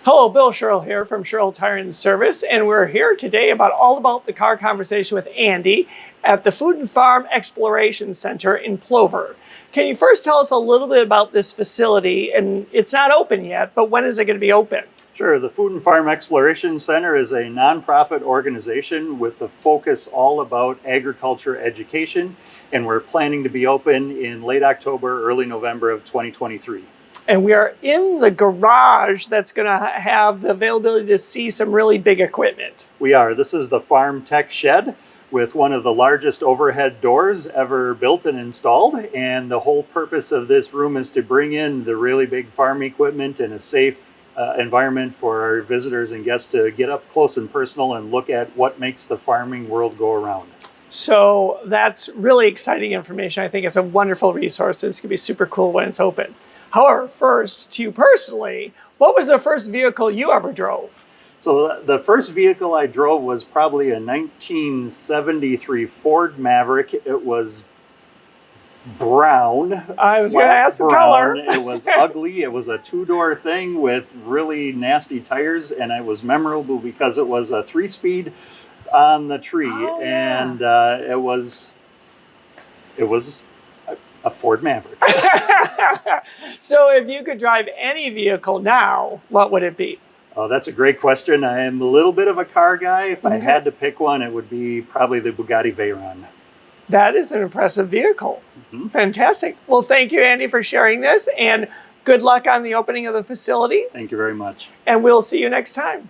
Hello, Bill Sherrill here from Sherrill Tire and Service, and we're here today all about the car conversation with Andy at the Food and Farm Exploration Center in Plover. Can you first tell us a little bit about this facility? And it's not open yet, but when is it going to be open? Sure. The Food and Farm Exploration Center is a nonprofit organization with a focus all about agriculture education, and we're planning to be open in late October, early November of 2023. And we are in the garage that's going to have the availability to see some really big equipment. We are. This is the Farm Tech Shed with one of the largest overhead doors ever built and installed. And the whole purpose of this room is to bring in the really big farm equipment in a safe environment for our visitors and guests to get up close and personal and look at what makes the farming world go around. So that's really exciting information. I think it's a wonderful resource, and it's going to be super cool when it's open. However, first, to you personally, what was the first vehicle you ever drove? So the first vehicle I drove was probably a 1973 Ford Maverick. It was brown. I was going to ask the color. It was ugly. It was a two-door thing with really nasty tires, and it was memorable because it was a 3-speed on the tree. Oh, yeah. And it was a Ford Maverick. So if you could drive any vehicle now, what would it be? Oh, that's a great question. I am a little bit of a car guy. If I had to pick one, it would be probably the Bugatti Veyron. That is an impressive vehicle. Fantastic. Well, thank you, Andy, for sharing this, and good luck on the opening of the facility. Thank you very much. And we'll see you next time.